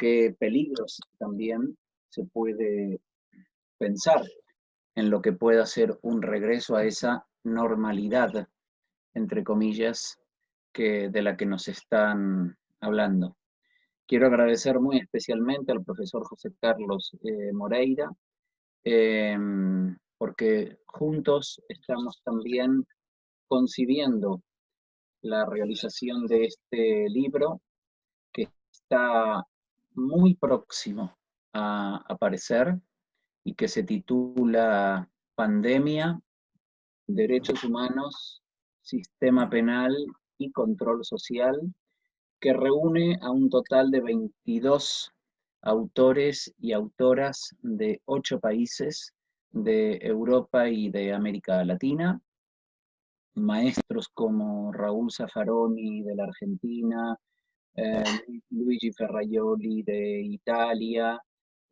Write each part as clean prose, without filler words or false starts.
qué peligros también se puede pensar en lo que pueda ser un regreso a esa normalidad, entre comillas, de la que nos están hablando. Quiero agradecer muy especialmente al profesor José Carlos Moreira, porque juntos estamos también concibiendo la realización de este libro que está muy próximo a aparecer y que se titula Pandemia, Derechos Humanos, Sistema Penal y Control Social, que reúne a un total de 22 autores y autoras de 8 países de Europa y de América Latina, maestros como Raúl Zaffaroni de la Argentina, Luigi Ferraioli de Italia,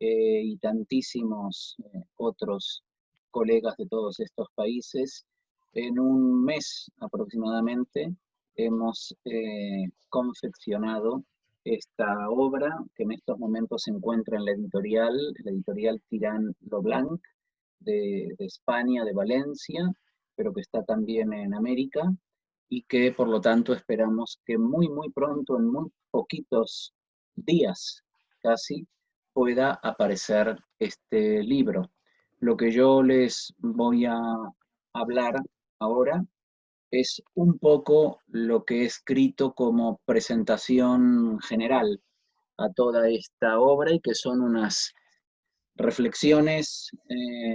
y tantísimos otros colegas de todos estos países. En un mes aproximadamente hemos confeccionado esta obra que en estos momentos se encuentra en la editorial Tirán lo Blanc de España, de Valencia, pero que está también en América, y que por lo tanto esperamos que muy pronto, en muy poquitos días casi, pueda aparecer este libro. Lo que yo les voy a hablar ahora es un poco lo que he escrito como presentación general a toda esta obra, y que son unas reflexiones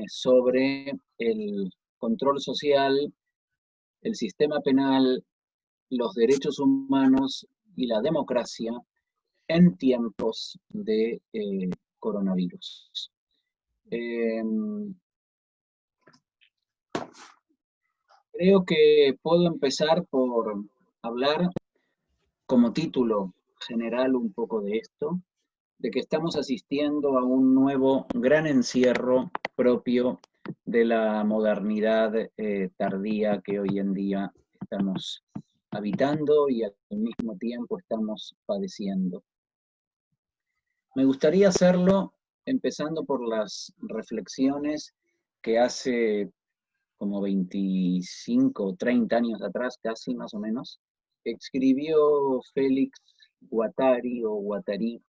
sobre el control social, el sistema penal, los derechos humanos y la democracia en tiempos de coronavirus. Creo que puedo empezar por hablar como título general un poco de esto, de que estamos asistiendo a un nuevo gran encierro propio de la modernidad tardía que hoy en día estamos habitando y al mismo tiempo estamos padeciendo. Me gustaría hacerlo empezando por las reflexiones que hace como 25 o 30 años atrás, casi más o menos, escribió Félix Guattari o Guattari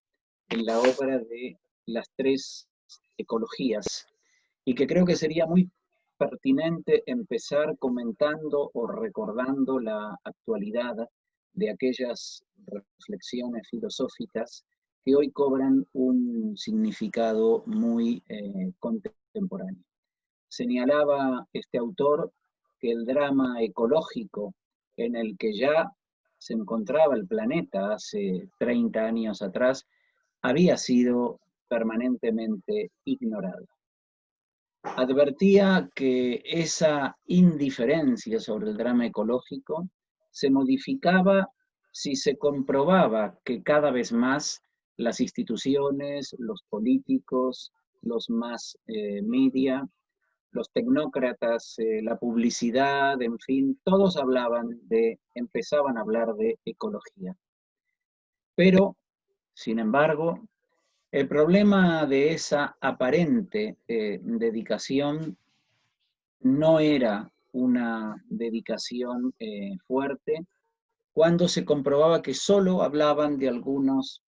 en la obra de Las Tres Ecologías, y que creo que sería muy pertinente empezar comentando o recordando la actualidad de aquellas reflexiones filosóficas que hoy cobran un significado muy contemporáneo. Señalaba este autor que el drama ecológico en el que ya se encontraba el planeta hace 30 años atrás había sido permanentemente ignorado. Advertía que esa indiferencia sobre el drama ecológico se modificaba si se comprobaba que cada vez más las instituciones, los políticos, los más media, los tecnócratas, la publicidad, en fin, todos empezaban a hablar de ecología. Pero, sin embargo, el problema de esa aparente dedicación no era una dedicación fuerte cuando se comprobaba que solo hablaban de algunas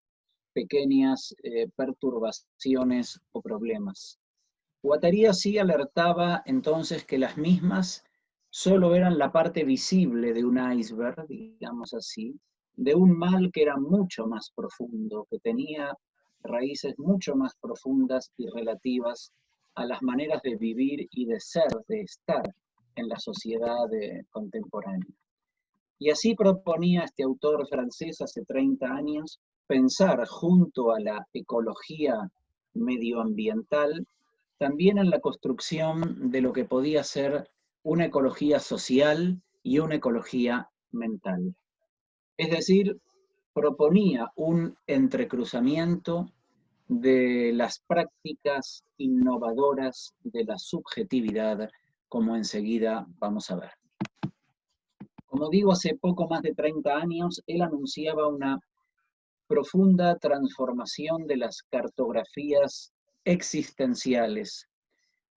pequeñas perturbaciones o problemas. Guattari sí alertaba entonces que las mismas solo eran la parte visible de un iceberg, digamos así, de un mal que era mucho más profundo, que tenía raíces mucho más profundas y relativas a las maneras de vivir y de ser, de estar en la sociedad contemporánea. Y así proponía este autor francés hace 30 años pensar junto a la ecología medioambiental también en la construcción de lo que podía ser una ecología social y una ecología mental. Es decir, proponía un entrecruzamiento de las prácticas innovadoras de la subjetividad, como enseguida vamos a ver. Como digo, hace poco más de 30 años, él anunciaba una profunda transformación de las cartografías existenciales.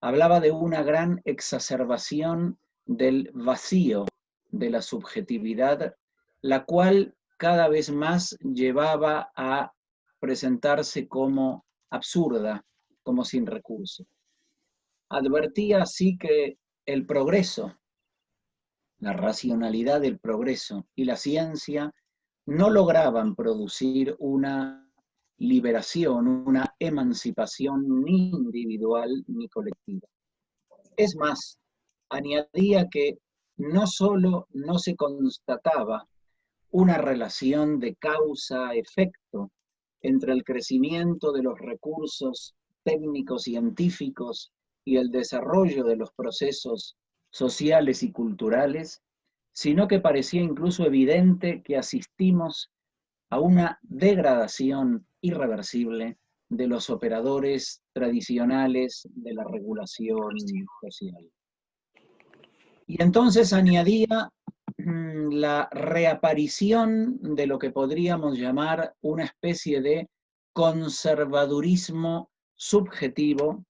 Hablaba de una gran exacerbación del vacío de la subjetividad, la cual cada vez más llevaba a presentarse como absurda, como sin recurso. Advertía así que el progreso, la racionalidad del progreso y la ciencia no lograban producir una liberación, una emancipación ni individual ni colectiva. Es más, añadía que no solo no se constataba una relación de causa-efecto entre el crecimiento de los recursos técnicos científicos y el desarrollo de los procesos sociales y culturales, sino que parecía incluso evidente que asistimos a una degradación irreversible de los operadores tradicionales de la regulación social. Y entonces añadía la reaparición de lo que podríamos llamar una especie de conservadurismo subjetivo,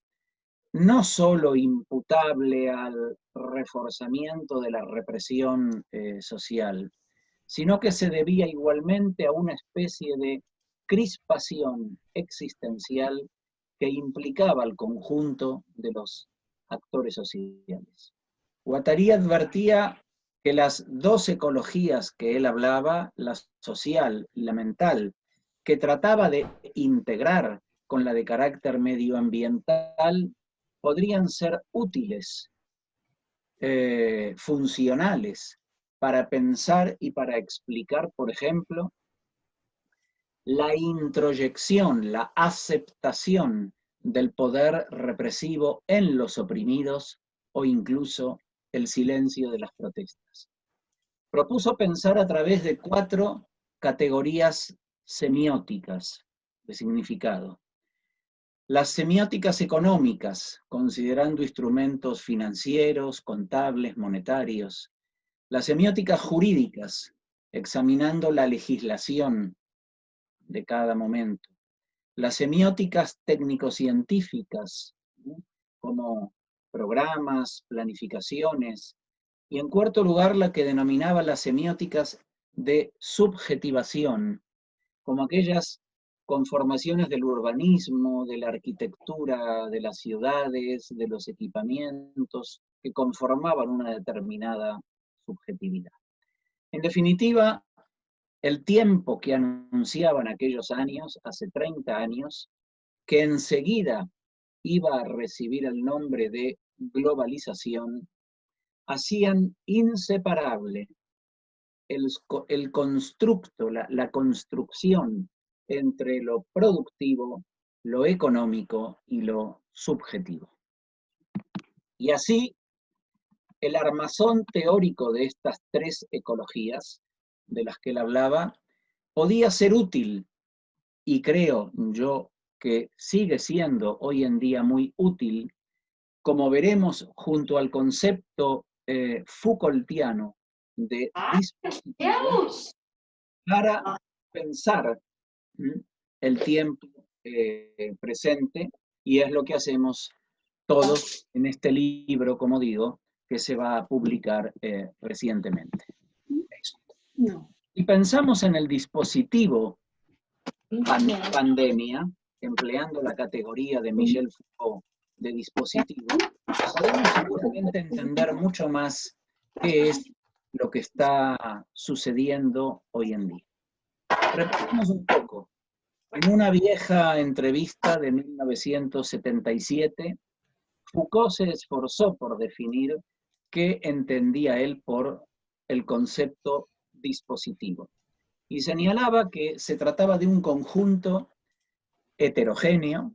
no solo imputable al reforzamiento de la represión social, sino que se debía igualmente a una especie de crispación existencial que implicaba al conjunto de los actores sociales. Guattari advertía que las dos ecologías que él hablaba, la social y la mental, que trataba de integrar con la de carácter medioambiental, podrían ser útiles, funcionales, para pensar y para explicar, por ejemplo, la introyección, la aceptación del poder represivo en los oprimidos o incluso el silencio de las protestas. Propuso pensar a través de 4 categorías semióticas de significado. Las semióticas económicas, considerando instrumentos financieros, contables, monetarios. Las semióticas jurídicas, examinando la legislación de cada momento. Las semióticas técnico-científicas, como programas, planificaciones, y en cuarto lugar la que denominaba las semióticas de subjetivación, como aquellas conformaciones del urbanismo, de la arquitectura, de las ciudades, de los equipamientos, que conformaban una determinada subjetividad. En definitiva, el tiempo que anunciaban aquellos años, hace 30 años, que enseguida iba a recibir el nombre de globalización, hacían inseparable el constructo, la construcción entre lo productivo, lo económico y lo subjetivo. Y así, el armazón teórico de estas 3 ecologías, de las que él hablaba, podía ser útil, y creo yo que sigue siendo hoy en día muy útil, como veremos junto al concepto Foucaultiano de dispositivo, para pensar el tiempo presente, y es lo que hacemos todos en este libro, como digo, que se va a publicar recientemente. No. Y pensamos en el dispositivo pandemia, empleando la categoría de Michel Foucault de dispositivo, podemos seguramente entender mucho más qué es lo que está sucediendo hoy en día. Repetimos un poco. En una vieja entrevista de 1977, Foucault se esforzó por definir qué entendía él por el concepto dispositivo. Y señalaba que se trataba de un conjunto heterogéneo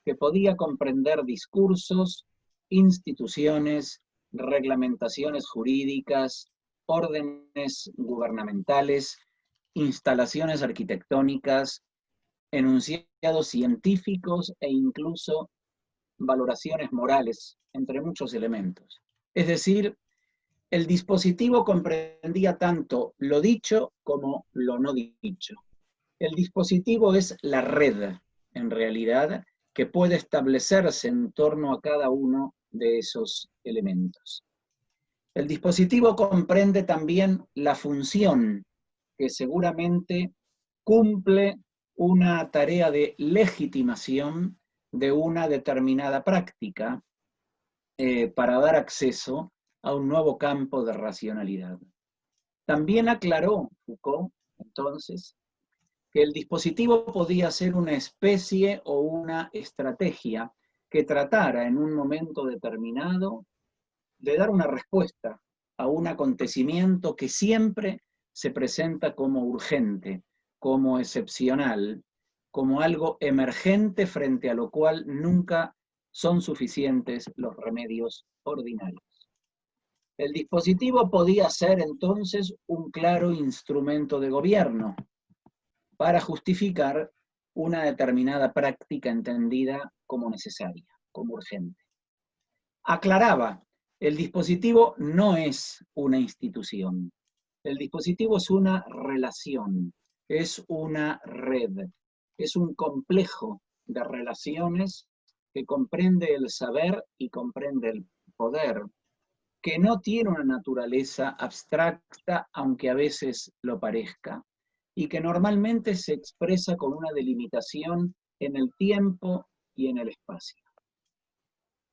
que podía comprender discursos, instituciones, reglamentaciones jurídicas, órdenes gubernamentales, instalaciones arquitectónicas, enunciados científicos e incluso valoraciones morales, entre muchos elementos. Es decir, el dispositivo comprendía tanto lo dicho como lo no dicho, El dispositivo es la red, en realidad, que puede establecerse en torno a cada uno de esos elementos. El dispositivo comprende también la función que seguramente cumple una tarea de legitimación de una determinada práctica para dar acceso a un nuevo campo de racionalidad. También aclaró Foucault, entonces, que el dispositivo podía ser una especie o una estrategia que tratara en un momento determinado de dar una respuesta a un acontecimiento que siempre se presenta como urgente, como excepcional, como algo emergente frente a lo cual nunca son suficientes los remedios ordinarios. El dispositivo podía ser entonces un claro instrumento de gobierno para justificar una determinada práctica entendida como necesaria, como urgente. Aclaraba, el dispositivo no es una institución, el dispositivo es una relación, es una red, es un complejo de relaciones que comprende el saber y comprende el poder, que no tiene una naturaleza abstracta, aunque a veces lo parezca, y que normalmente se expresa con una delimitación en el tiempo y en el espacio.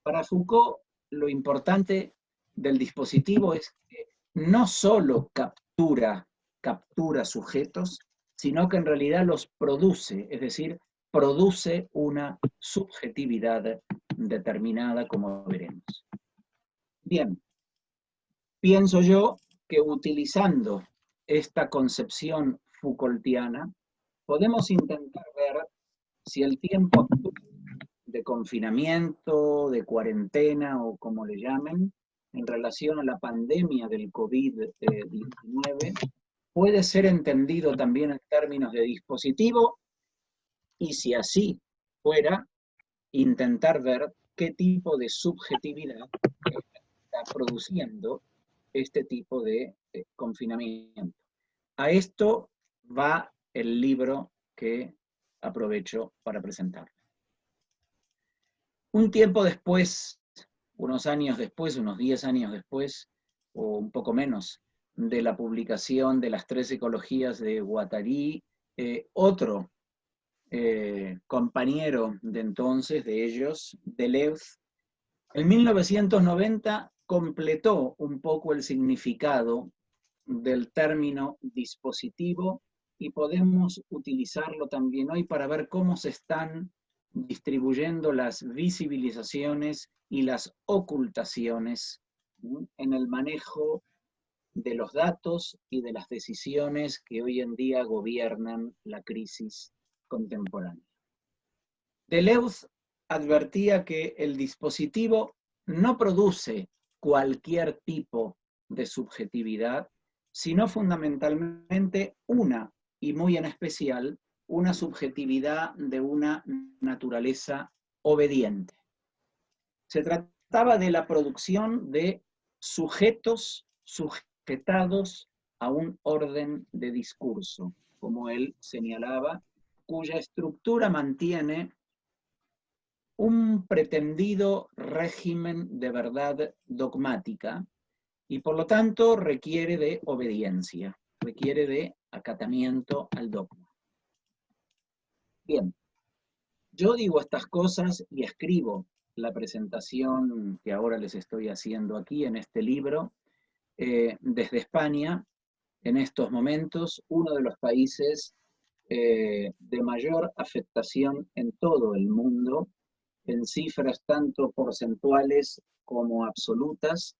Para Foucault, lo importante del dispositivo es que no solo captura sujetos, sino que en realidad los produce, es decir, produce una subjetividad determinada, como veremos. Bien, pienso yo que utilizando esta concepción Foucaultiana, podemos intentar ver si el tiempo actual de confinamiento, de cuarentena o como le llamen, en relación a la pandemia del COVID-19, puede ser entendido también en términos de dispositivo y si así fuera, intentar ver qué tipo de subjetividad está produciendo este tipo de confinamiento. A esto va el libro que aprovecho para presentar. Un tiempo después, unos años después, unos 10 años después, o un poco menos, de la publicación de las 3 ecologías de Guattari, otro compañero de entonces, de ellos, Deleuze, en 1990 completó un poco el significado del término dispositivo y podemos utilizarlo también hoy para ver cómo se están distribuyendo las visibilizaciones y las ocultaciones en el manejo de los datos y de las decisiones que hoy en día gobiernan la crisis contemporánea. Deleuze advertía que el dispositivo no produce cualquier tipo de subjetividad, sino fundamentalmente una, y muy en especial, una subjetividad de una naturaleza obediente. Se trataba de la producción de sujetos sujetados a un orden de discurso, como él señalaba, cuya estructura mantiene un pretendido régimen de verdad dogmática y por lo tanto requiere de obediencia, requiere de acatamiento al dogma. Bien, yo digo estas cosas y escribo la presentación que ahora les estoy haciendo aquí en este libro desde España, en estos momentos, uno de los países de mayor afectación en todo el mundo, en cifras tanto porcentuales como absolutas,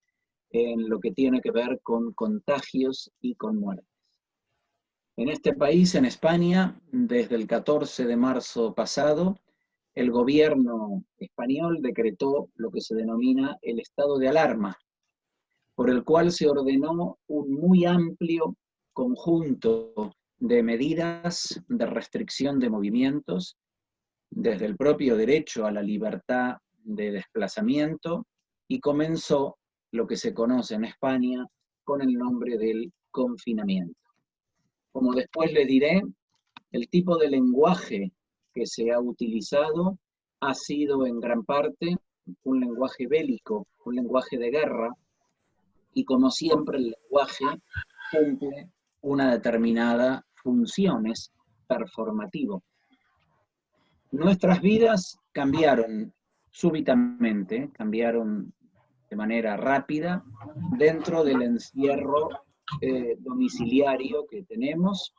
en lo que tiene que ver con contagios y con muertes. En este país, en España, desde el 14 de marzo pasado, el gobierno español decretó lo que se denomina el estado de alarma, por el cual se ordenó un muy amplio conjunto de medidas de restricción de movimientos, desde el propio derecho a la libertad de desplazamiento, y comenzó lo que se conoce en España con el nombre del confinamiento. Como después les diré, El tipo de lenguaje que se ha utilizado ha sido en gran parte un lenguaje bélico, un lenguaje de guerra, y como siempre el lenguaje cumple una determinada función, es performativo. Nuestras vidas cambiaron súbitamente, cambiaron de manera rápida dentro del encierro domiciliario que tenemos,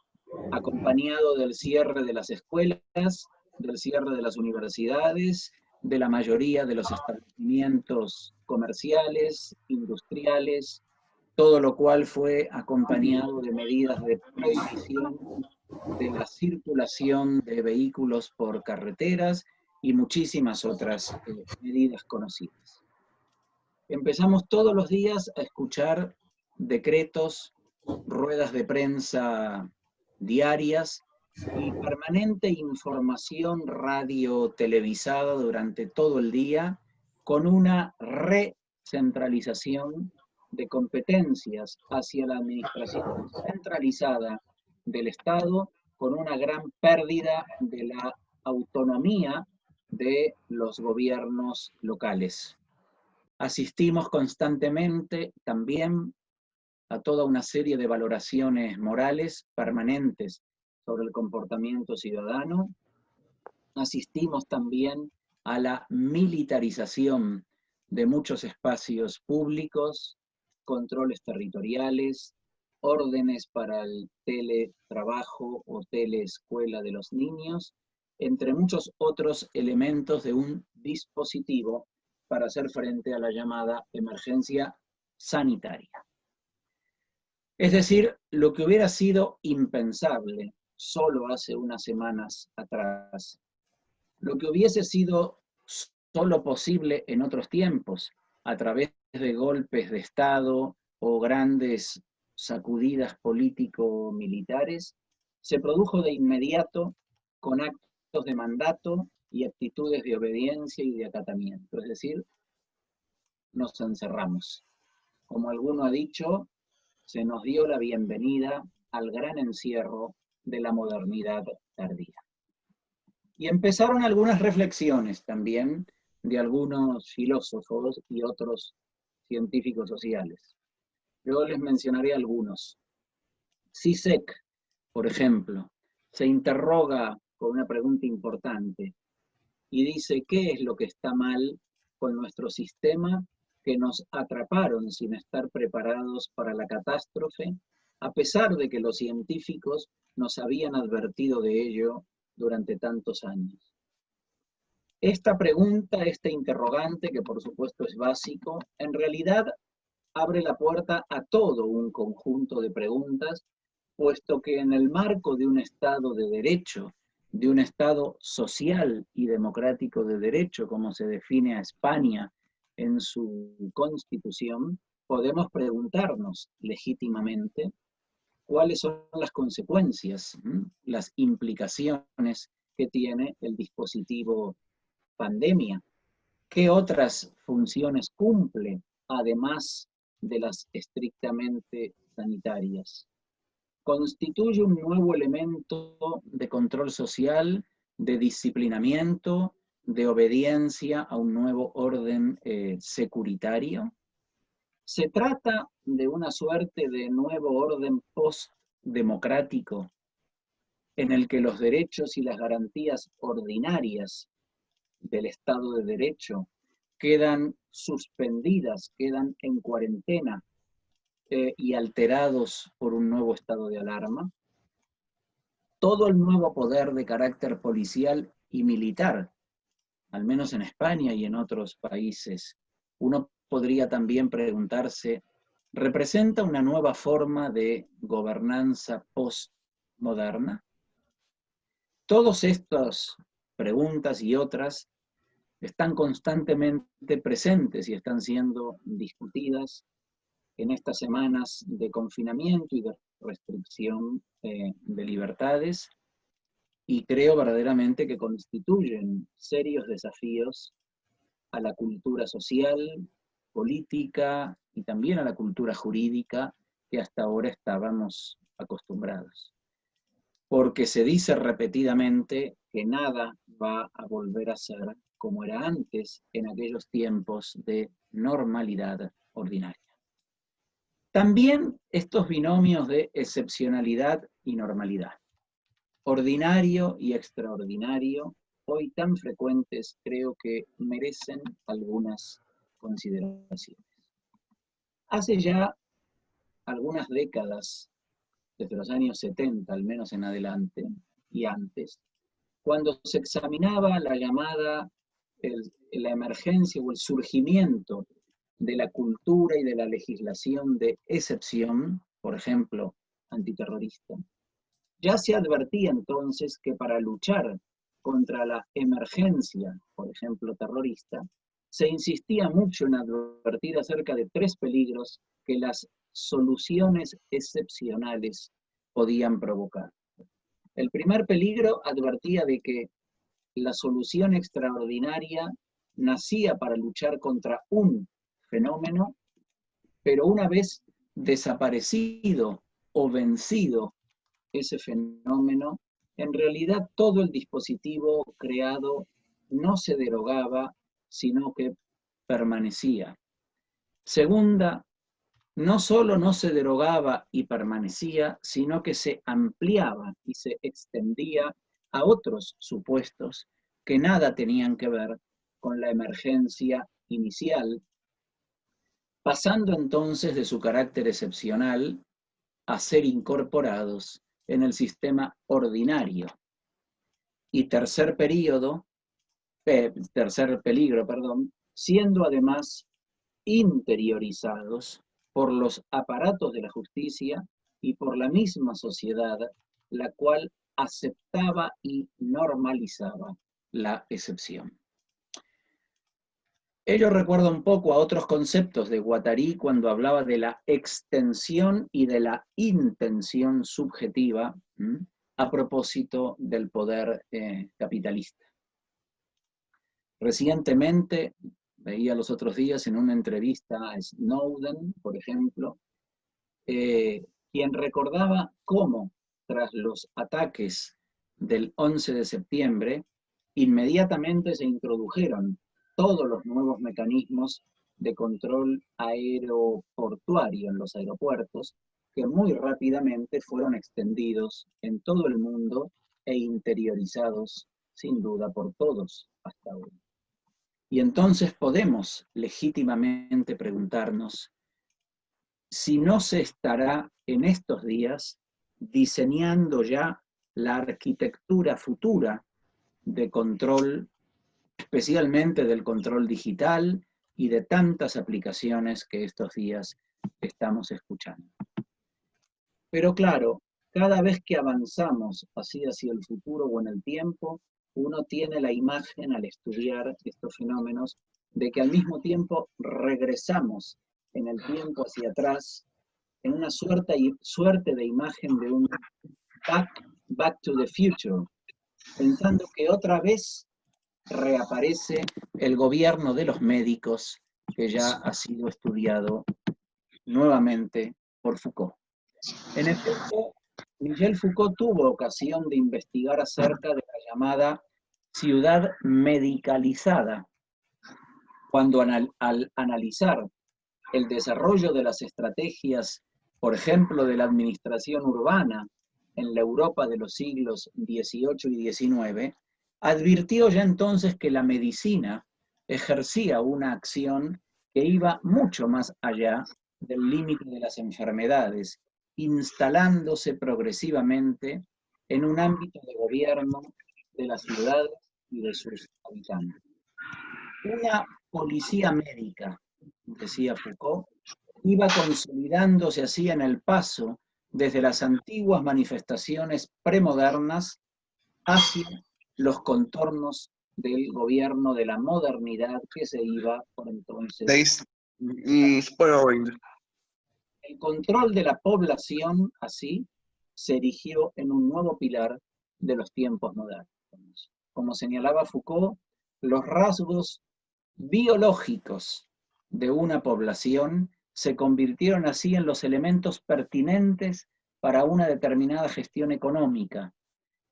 acompañado del cierre de las escuelas, del cierre de las universidades, de la mayoría de los establecimientos comerciales, industriales, todo lo cual fue acompañado de medidas de prohibición de la circulación de vehículos por carreteras y muchísimas otras medidas conocidas. Empezamos todos los días a escuchar decretos, ruedas de prensa diarias y permanente información radio televisada durante todo el día, con una recentralización de competencias hacia la administración centralizada del Estado, con una gran pérdida de la autonomía de los gobiernos locales. Asistimos constantemente también a toda una serie de valoraciones morales permanentes sobre el comportamiento ciudadano. Asistimos también a la militarización de muchos espacios públicos, controles territoriales, órdenes para el teletrabajo o teleescuela de los niños, entre muchos otros elementos de un dispositivo para hacer frente a la llamada emergencia sanitaria. Es decir, lo que hubiera sido impensable solo hace unas semanas atrás, lo que hubiese sido solo posible en otros tiempos, a través de golpes de Estado o grandes sacudidas político-militares, se produjo de inmediato con actos de mandato y actitudes de obediencia y de acatamiento. Es decir, nos encerramos. Como alguno ha dicho, se nos dio la bienvenida al gran encierro de la modernidad tardía. Y empezaron algunas reflexiones también de algunos filósofos y otros científicos sociales. Yo les mencionaré algunos. Zizek, por ejemplo, se interroga con una pregunta importante y dice: ¿qué es lo que está mal con nuestro sistema, que nos atraparon sin estar preparados para la catástrofe, a pesar de que los científicos nos habían advertido de ello durante tantos años? Esta pregunta, este interrogante, que por supuesto es básico, en realidad abre la puerta a todo un conjunto de preguntas, puesto que en el marco de un Estado de derecho, de un Estado social y democrático de derecho, como se define a España en su Constitución, podemos preguntarnos legítimamente cuáles son las consecuencias, las implicaciones que tiene el dispositivo pandemia, qué otras funciones cumple, además de las estrictamente sanitarias. Constituye un nuevo elemento de control social, de disciplinamiento, de obediencia a un nuevo orden securitario. Se trata de una suerte de nuevo orden postdemocrático en el que los derechos y las garantías ordinarias del Estado de Derecho quedan suspendidas, quedan en cuarentena y alterados por un nuevo estado de alarma. Todo el nuevo poder de carácter policial y militar, al menos en España y en otros países, uno podría también preguntarse, ¿representa una nueva forma de gobernanza postmoderna? Todas estas preguntas y otras están constantemente presentes y están siendo discutidas en estas semanas de confinamiento y de restricción de libertades, y creo verdaderamente que constituyen serios desafíos a la cultura social, política y también a la cultura jurídica que hasta ahora estábamos acostumbrados. porque se dice repetidamente que nada va a volver a ser como era antes en aquellos tiempos de normalidad ordinaria. También estos binomios de excepcionalidad y normalidad, ordinario y extraordinario, hoy tan frecuentes, creo que merecen algunas consideraciones. Hace ya algunas décadas, desde los años 70 al menos en adelante y antes, cuando se examinaba la llamada, la emergencia o el surgimiento de la cultura y de la legislación de excepción, por ejemplo, antiterrorista, ya se advertía entonces que para luchar contra la emergencia, por ejemplo, terrorista, se insistía mucho en advertir acerca de 3 peligros que las soluciones excepcionales podían provocar. El primer peligro advertía de que la solución extraordinaria nacía para luchar contra un fenómeno, pero una vez desaparecido o vencido ese fenómeno, en realidad todo el dispositivo creado no se derogaba, sino que permanecía. Segunda, no solo no se derogaba y permanecía, sino que se ampliaba y se extendía a otros supuestos que nada tenían que ver con la emergencia inicial, pasando entonces de su carácter excepcional a ser incorporados en el sistema ordinario. Y tercer peligro, siendo además interiorizados por los aparatos de la justicia y por la misma sociedad, la cual aceptaba y normalizaba la excepción. Ello recuerda un poco a otros conceptos de Guattari cuando hablaba de la extensión y de la intención subjetiva a propósito del poder capitalista. Recientemente, veía los otros días en una entrevista a Snowden, por ejemplo, quien recordaba cómo tras los ataques del 11 de septiembre, inmediatamente se introdujeron todos los nuevos mecanismos de control aeroportuario en los aeropuertos, que muy rápidamente fueron extendidos en todo el mundo e interiorizados, sin duda, por todos hasta hoy. Y entonces podemos legítimamente preguntarnos si no se estará en estos días diseñando ya la arquitectura futura de control, especialmente del control digital y de tantas aplicaciones que estos días estamos escuchando. Pero claro, cada vez que avanzamos hacia el futuro o en el tiempo, uno tiene la imagen al estudiar estos fenómenos de que al mismo tiempo regresamos en el tiempo hacia atrás en una suerte de imagen de un back to the future, pensando que otra vez reaparece el gobierno de los médicos que ya ha sido estudiado nuevamente por Foucault. En efecto, Michel Foucault tuvo ocasión de investigar acerca de la llamada ciudad medicalizada, cuando al analizar el desarrollo de las estrategias, por ejemplo, de la administración urbana en la Europa de los siglos XVIII y XIX, advirtió ya entonces que la medicina ejercía una acción que iba mucho más allá del límite de las enfermedades, instalándose progresivamente en un ámbito de gobierno de las ciudades y de sus habitantes. Una policía médica, decía Foucault, iba consolidándose así en el paso desde las antiguas manifestaciones premodernas hacia los contornos del gobierno de la modernidad que se iba por entonces. El control de la población, así, se erigió en un nuevo pilar de los tiempos modernos. Como señalaba Foucault, los rasgos biológicos de una población se convirtieron así en los elementos pertinentes para una determinada gestión económica,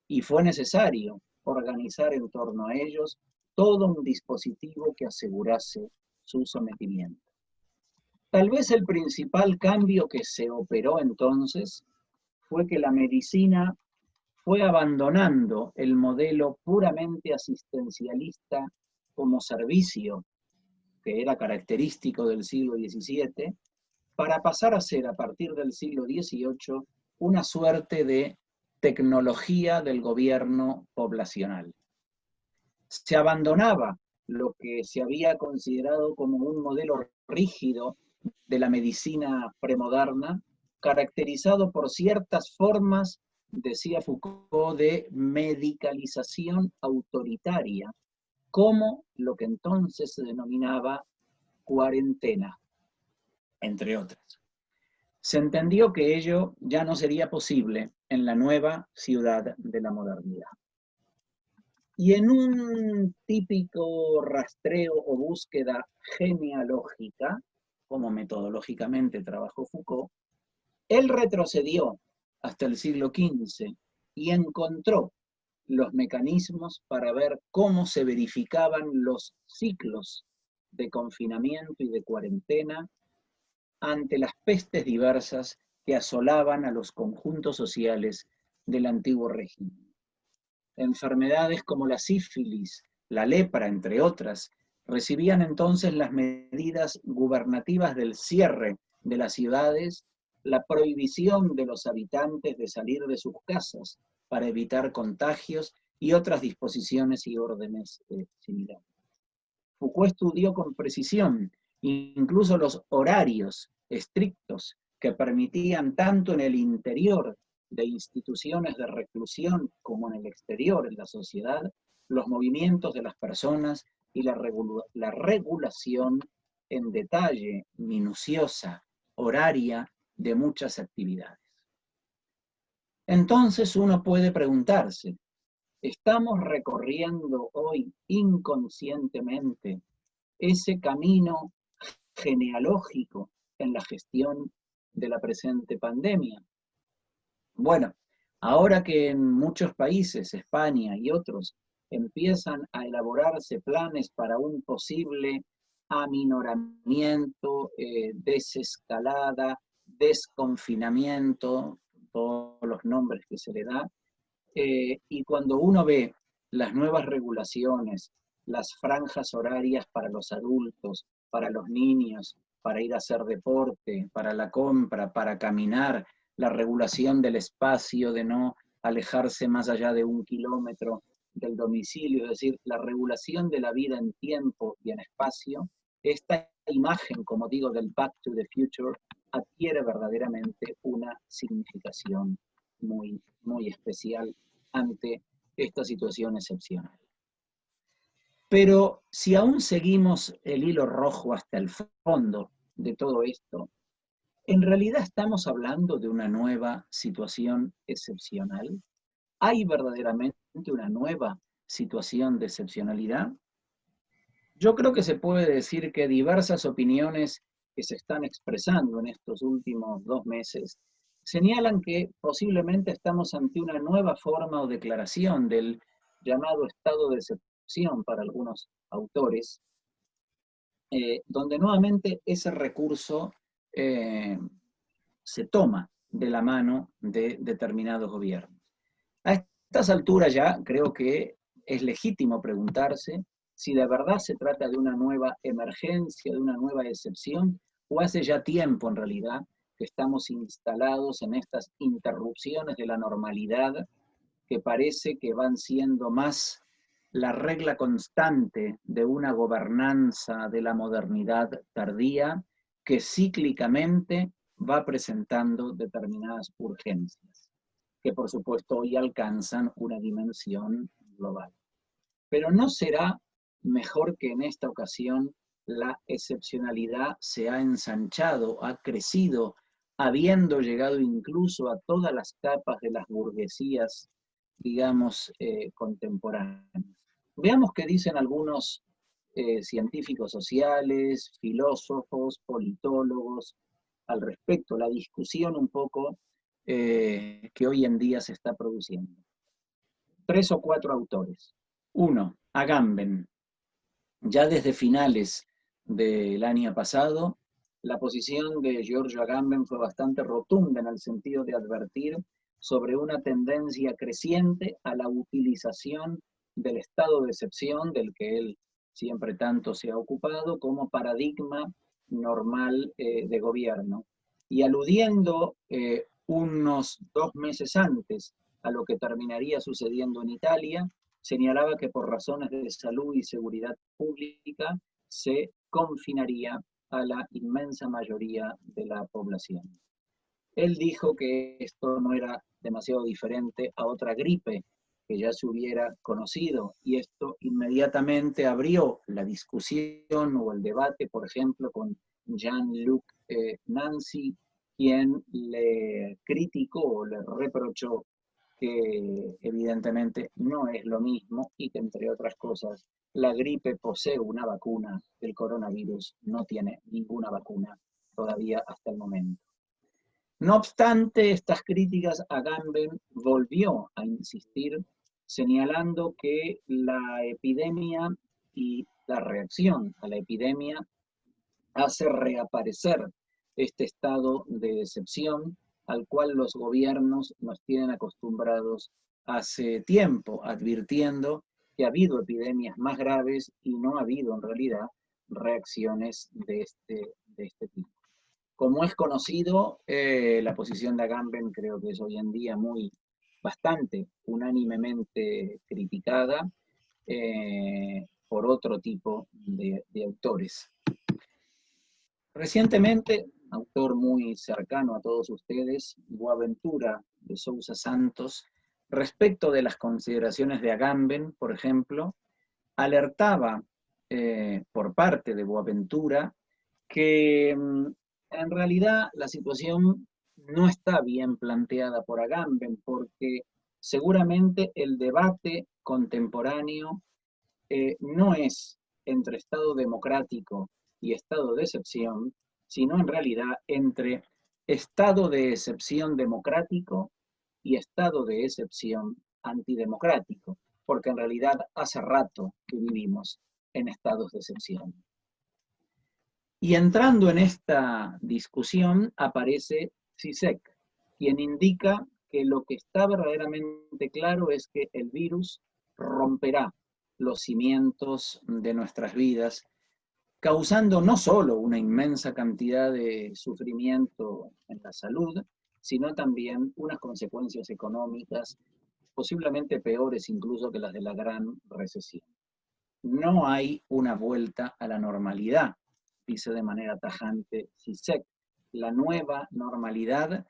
y fue necesario organizar en torno a ellos todo un dispositivo que asegurase su sometimiento. Tal vez el principal cambio que se operó entonces fue que la medicina fue abandonando el modelo puramente asistencialista como servicio, que era característico del siglo XVII, para pasar a ser, a partir del siglo XVIII, una suerte de tecnología del gobierno poblacional. Se abandonaba lo que se había considerado como un modelo rígido de la medicina premoderna, caracterizado por ciertas formas, decía Foucault, de medicalización autoritaria, como lo que entonces se denominaba cuarentena, entre otras. Se entendió que ello ya no sería posible en la nueva ciudad de la modernidad. Y en un típico rastreo o búsqueda genealógica, como metodológicamente trabajó Foucault, él retrocedió hasta el siglo XV y encontró los mecanismos para ver cómo se verificaban los ciclos de confinamiento y de cuarentena ante las pestes diversas que asolaban a los conjuntos sociales del antiguo régimen. Enfermedades como la sífilis, la lepra, entre otras, recibían entonces las medidas gubernativas del cierre de las ciudades, la prohibición de los habitantes de salir de sus casas para evitar contagios y otras disposiciones y órdenes similares. Foucault estudió con precisión incluso los horarios estrictos que permitían tanto en el interior de instituciones de reclusión como en el exterior, en la sociedad, los movimientos de las personas y la regulación en detalle, minuciosa, horaria, de muchas actividades. Entonces uno puede preguntarse, ¿estamos recorriendo hoy inconscientemente ese camino genealógico en la gestión de la presente pandemia? Bueno, ahora que en muchos países, España y otros, empiezan a elaborarse planes para un posible aminoramiento, desescalada, desconfinamiento, todos los nombres que se le da, y cuando uno ve las nuevas regulaciones, las franjas horarias para los adultos, para los niños, para ir a hacer deporte, para la compra, para caminar, la regulación del espacio, de no alejarse más allá de 1 kilómetro del domicilio, es decir, la regulación de la vida en tiempo y en espacio, esta imagen, como digo, del Back to the Future, adquiere verdaderamente una significación muy, muy especial ante esta situación excepcional. Pero si aún seguimos el hilo rojo hasta el fondo de todo esto, ¿en realidad estamos hablando de una nueva situación excepcional? ¿Hay verdaderamente una nueva situación de excepcionalidad? Yo creo que se puede decir que diversas opiniones que se están expresando en estos últimos 2 meses señalan que posiblemente estamos ante una nueva forma o declaración del llamado estado de excepción para algunos autores, donde nuevamente ese recurso se toma de la mano de determinados gobiernos. A estas alturas ya creo que es legítimo preguntarse si de verdad se trata de una nueva emergencia, de una nueva excepción, o hace ya tiempo en realidad que estamos instalados en estas interrupciones de la normalidad que parece que van siendo más la regla constante de una gobernanza de la modernidad tardía que cíclicamente va presentando determinadas urgencias, que por supuesto hoy alcanzan una dimensión global. Pero ¿no será mejor que en esta ocasión la excepcionalidad se ha ensanchado, ha crecido, habiendo llegado incluso a todas las capas de las burguesías, digamos, contemporáneas? Veamos qué dicen algunos científicos sociales, filósofos, politólogos al respecto, la discusión un poco que hoy en día se está produciendo. 3 o 4 autores. Uno, Agamben. Ya desde finales del año pasado, la posición de Giorgio Agamben fue bastante rotunda en el sentido de advertir sobre una tendencia creciente a la utilización del estado de excepción, del que él siempre tanto se ha ocupado, como paradigma normal de gobierno. Y aludiendo unos 2 meses antes a lo que terminaría sucediendo en Italia, señalaba que por razones de salud y seguridad pública se confinaría a la inmensa mayoría de la población. Él dijo que esto no era demasiado diferente a otra gripe que ya se hubiera conocido, y esto inmediatamente abrió la discusión o el debate, por ejemplo, con Jean-Luc Nancy, quien le criticó o le reprochó que evidentemente no es lo mismo y que, entre otras cosas, la gripe posee una vacuna, el coronavirus no tiene ninguna vacuna todavía hasta el momento. No obstante estas críticas, Agamben volvió a insistir señalando que la epidemia y la reacción a la epidemia hace reaparecer este estado de excepción al cual los gobiernos nos tienen acostumbrados hace tiempo, advirtiendo que ha habido epidemias más graves y no ha habido en realidad reacciones de este tipo. Como es conocido, la posición de Agamben creo que es hoy en día bastante unánimemente criticada por otro tipo de autores. Recientemente, autor muy cercano a todos ustedes, Boaventura de Sousa Santos, respecto de las consideraciones de Agamben, por ejemplo, alertaba por parte de Boaventura que en realidad la situación no está bien planteada por Agamben, porque seguramente el debate contemporáneo no es entre Estado democrático y estado de excepción, sino en realidad entre estado de excepción democrático y estado de excepción antidemocrático, porque en realidad hace rato que vivimos en estados de excepción. Y entrando en esta discusión aparece Zizek, quien indica que lo que está verdaderamente claro es que el virus romperá los cimientos de nuestras vidas, causando no solo una inmensa cantidad de sufrimiento en la salud, sino también unas consecuencias económicas posiblemente peores incluso que las de la gran recesión. No hay una vuelta a la normalidad, dice de manera tajante Zizek. La nueva normalidad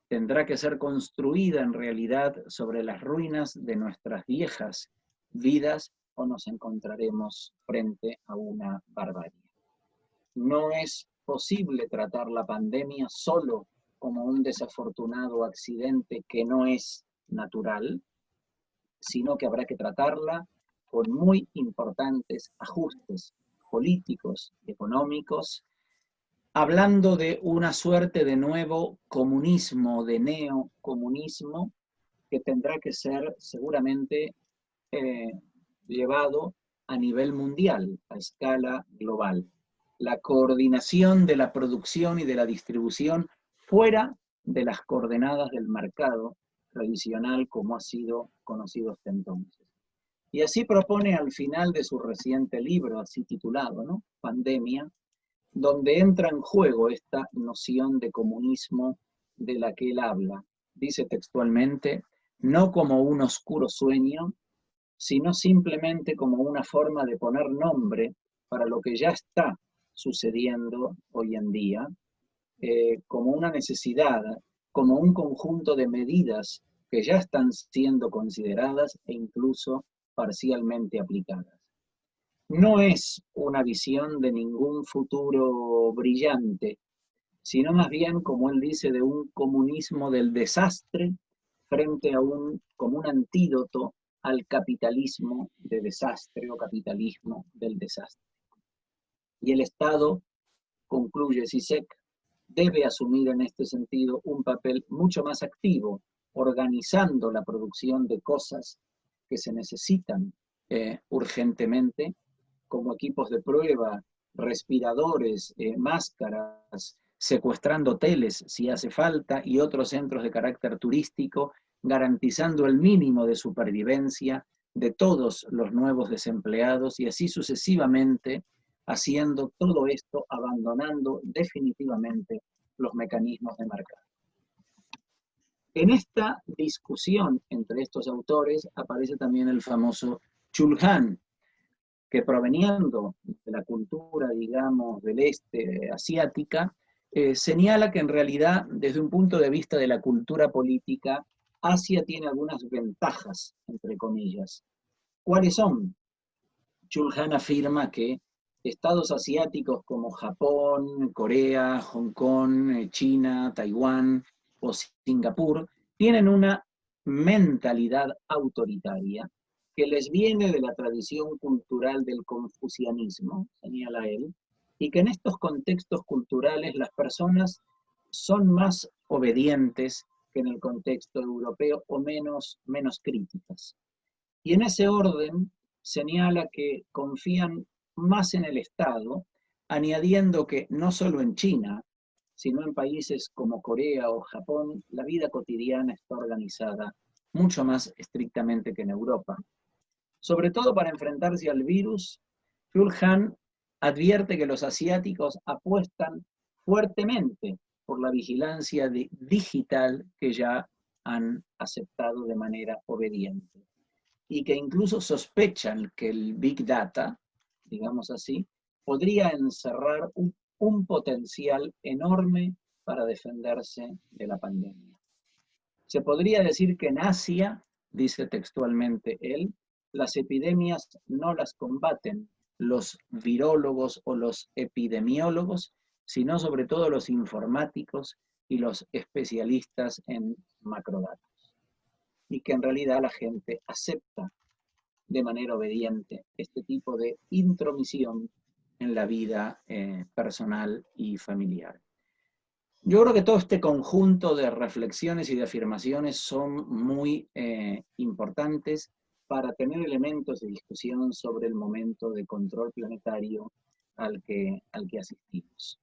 tendrá que ser construida en realidad sobre las ruinas de nuestras viejas vidas o nos encontraremos frente a una barbarie. No es posible tratar la pandemia solo como un desafortunado accidente que no es natural, sino que habrá que tratarla con muy importantes ajustes políticos y económicos, hablando de una suerte de nuevo comunismo, de neocomunismo, que tendrá que ser seguramente llevado a nivel mundial, a escala global. La coordinación de la producción y de la distribución fuera de las coordenadas del mercado tradicional como ha sido conocido hasta entonces. Y así propone al final de su reciente libro, así titulado, ¿no? Pandemia, donde entra en juego esta noción de comunismo de la que él habla. Dice textualmente, no como un oscuro sueño, sino simplemente como una forma de poner nombre para lo que ya está sucediendo hoy en día, como una necesidad, como un conjunto de medidas que ya están siendo consideradas e incluso parcialmente aplicadas. No es una visión de ningún futuro brillante, sino más bien, como él dice, de un comunismo del desastre frente a como un antídoto al capitalismo de desastre o capitalismo del desastre. Y el Estado, concluye Zizek, debe asumir en este sentido un papel mucho más activo, organizando la producción de cosas que se necesitan urgentemente, como equipos de prueba, respiradores, máscaras, secuestrando hoteles si hace falta y otros centros de carácter turístico, garantizando el mínimo de supervivencia de todos los nuevos desempleados y así sucesivamente, haciendo todo esto, abandonando definitivamente los mecanismos de mercado. En esta discusión entre estos autores aparece también el famoso Chul Han, que proveniendo de la cultura, digamos, del este asiática, señala que en realidad, desde un punto de vista de la cultura política, Asia tiene algunas ventajas, entre comillas. ¿Cuáles son? Chul Han afirma que estados asiáticos como Japón, Corea, Hong Kong, China, Taiwán o Singapur tienen una mentalidad autoritaria que les viene de la tradición cultural del confucianismo, señala él, y que en estos contextos culturales las personas son más obedientes que en el contexto europeo o menos críticas. Y en ese orden señala que confían más en el Estado, añadiendo que no solo en China, sino en países como Corea o Japón, la vida cotidiana está organizada mucho más estrictamente que en Europa. Sobre todo para enfrentarse al virus, Chul Han advierte que los asiáticos apuestan fuertemente por la vigilancia digital que ya han aceptado de manera obediente y que incluso sospechan que el Big Data, digamos así, podría encerrar un potencial enorme para defenderse de la pandemia. Se podría decir que en Asia, dice textualmente él, las epidemias no las combaten los virólogos o los epidemiólogos, sino sobre todo los informáticos y los especialistas en macrodatos. Y que en realidad la gente acepta de manera obediente este tipo de intromisión en la vida personal y familiar. Yo creo que todo este conjunto de reflexiones y de afirmaciones son muy importantes para tener elementos de discusión sobre el momento de control planetario al que asistimos.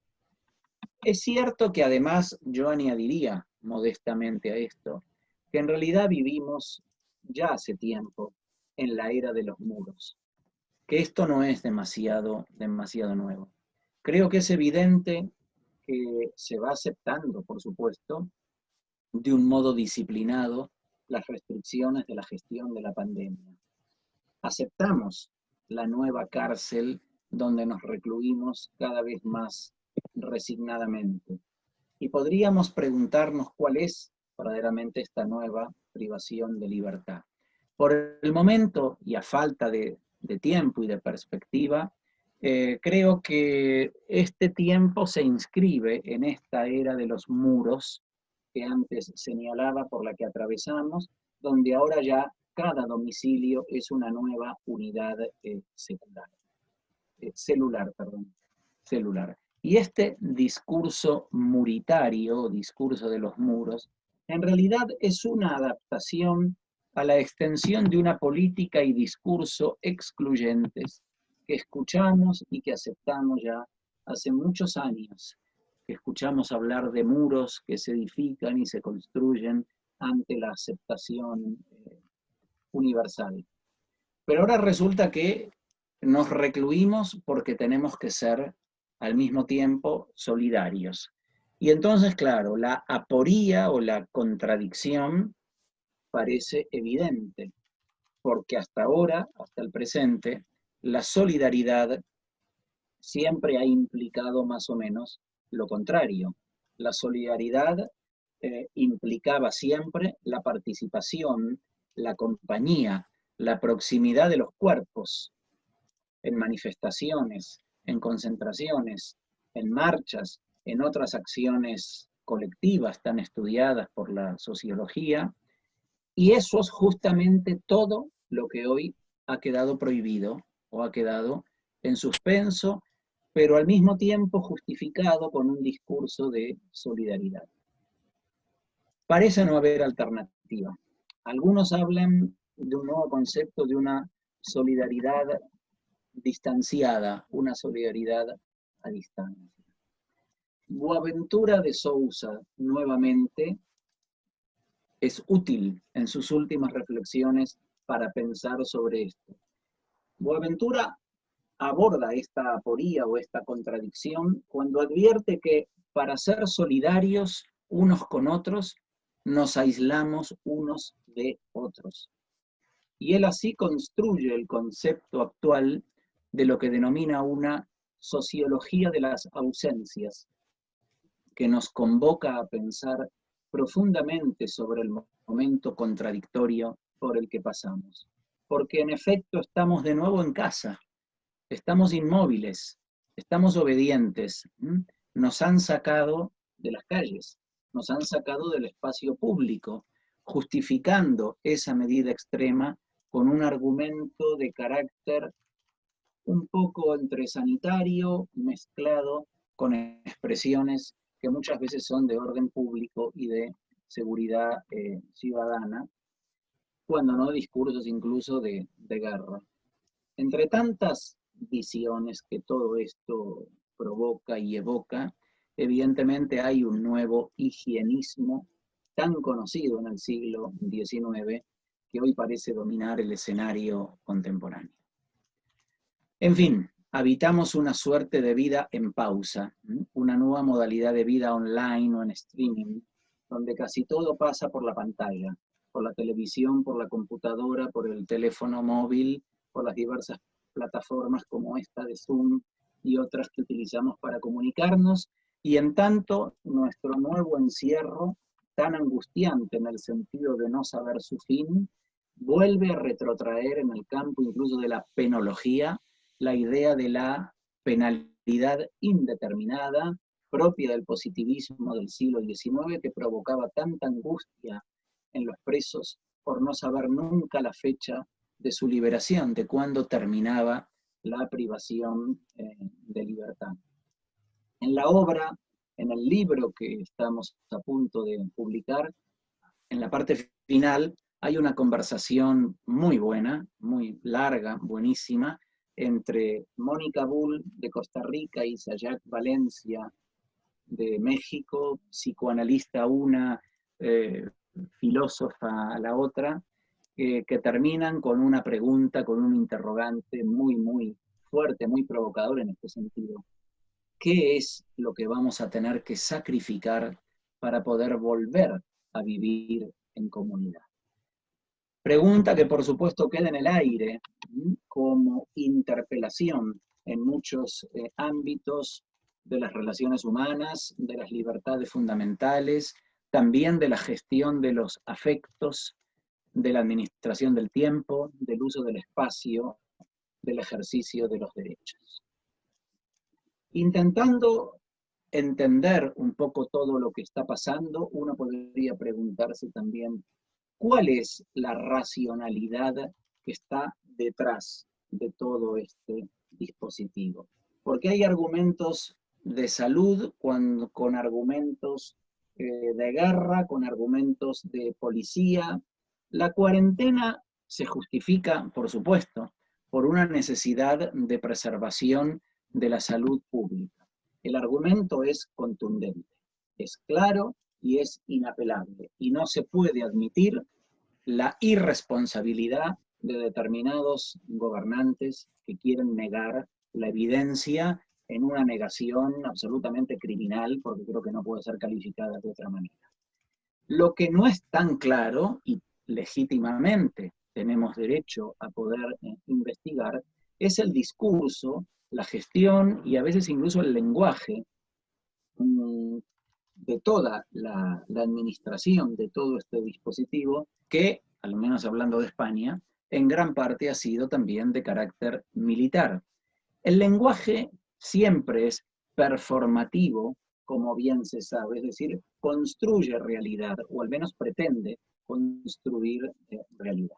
Es cierto que además yo añadiría modestamente a esto, que en realidad vivimos ya hace tiempo en la era de los muros, que esto no es demasiado nuevo. Creo que es evidente que se va aceptando, por supuesto, de un modo disciplinado las restricciones de la gestión de la pandemia. Aceptamos la nueva cárcel donde nos recluimos cada vez más resignadamente. Y podríamos preguntarnos cuál es verdaderamente esta nueva privación de libertad. Por el momento, y a falta de tiempo y de perspectiva, creo que este tiempo se inscribe en esta era de los muros que antes señalaba por la que atravesamos, donde ahora ya cada domicilio es una nueva unidad celular. Y este discurso muritario, discurso de los muros, en realidad es una adaptación a la extensión de una política y discurso excluyentes que escuchamos y que aceptamos ya hace muchos años, que escuchamos hablar de muros que se edifican y se construyen ante la aceptación universal. Pero ahora resulta que nos recluimos porque tenemos que ser al mismo tiempo solidarios. Y entonces, claro, la aporía o la contradicción parece evidente, porque hasta ahora, hasta el presente, la solidaridad siempre ha implicado más o menos lo contrario. La solidaridad implicaba siempre la participación, la compañía, la proximidad de los cuerpos en manifestaciones, en concentraciones, en marchas, en otras acciones colectivas tan estudiadas por la sociología, y eso es justamente todo lo que hoy ha quedado prohibido o ha quedado en suspenso, pero al mismo tiempo justificado con un discurso de solidaridad. Parece no haber alternativa. Algunos hablan de un nuevo concepto de una solidaridad distanciada, una solidaridad a distancia. Boaventura de Sousa, nuevamente, es útil en sus últimas reflexiones para pensar sobre esto. Boaventura aborda esta aporía o esta contradicción cuando advierte que para ser solidarios unos con otros, nos aislamos unos de otros. Y él así construye el concepto actual de lo que denomina una sociología de las ausencias, que nos convoca a pensar profundamente sobre el momento contradictorio por el que pasamos. Porque en efecto estamos de nuevo en casa, estamos inmóviles, estamos obedientes, nos han sacado de las calles, nos han sacado del espacio público, justificando esa medida extrema con un argumento de carácter un poco entre sanitario, mezclado con expresiones que muchas veces son de orden público y de seguridad ciudadana, cuando no discursos incluso de guerra. Entre tantas visiones que todo esto provoca y evoca, evidentemente hay un nuevo higienismo tan conocido en el siglo XIX que hoy parece dominar el escenario contemporáneo. En fin, habitamos una suerte de vida en pausa, una nueva modalidad de vida online o en streaming, donde casi todo pasa por la pantalla, por la televisión, por la computadora, por el teléfono móvil, por las diversas plataformas como esta de Zoom y otras que utilizamos para comunicarnos, y en tanto nuestro nuevo encierro, tan angustiante en el sentido de no saber su fin, vuelve a retrotraer en el campo incluso de la penología la idea de la penalidad indeterminada propia del positivismo del siglo XIX que provocaba tanta angustia en los presos por no saber nunca la fecha de su liberación, de cuándo terminaba la privación de libertad. En la obra, en el libro que estamos a punto de publicar, en la parte final hay una conversación muy buena, muy larga, buenísima, entre Mónica Bull de Costa Rica y Sayak Valencia de México, psicoanalista una, filósofa a la otra, que terminan con una pregunta, con un interrogante muy, muy fuerte, muy provocador en este sentido. ¿Qué es lo que vamos a tener que sacrificar para poder volver a vivir en comunidad? Pregunta que por supuesto queda en el aire como interpelación en muchos ámbitos de las relaciones humanas, de las libertades fundamentales, también de la gestión de los afectos, de la administración del tiempo, del uso del espacio, del ejercicio de los derechos. Intentando entender un poco todo lo que está pasando, uno podría preguntarse también, ¿cuál es la racionalidad que está detrás de todo este dispositivo? Porque hay argumentos de salud con argumentos de guerra, con argumentos de policía. La cuarentena se justifica, por supuesto, por una necesidad de preservación de la salud pública. El argumento es contundente, es claro y es inapelable. Y no se puede admitir la irresponsabilidad de determinados gobernantes que quieren negar la evidencia en una negación absolutamente criminal, porque creo que no puede ser calificada de otra manera. Lo que no es tan claro, y legítimamente tenemos derecho a poder investigar, es el discurso, la gestión y a veces incluso el lenguaje de toda la administración de todo este dispositivo que, al menos hablando de España, en gran parte ha sido también de carácter militar. El lenguaje siempre es performativo, como bien se sabe, es decir, construye realidad, o al menos pretende construir realidad.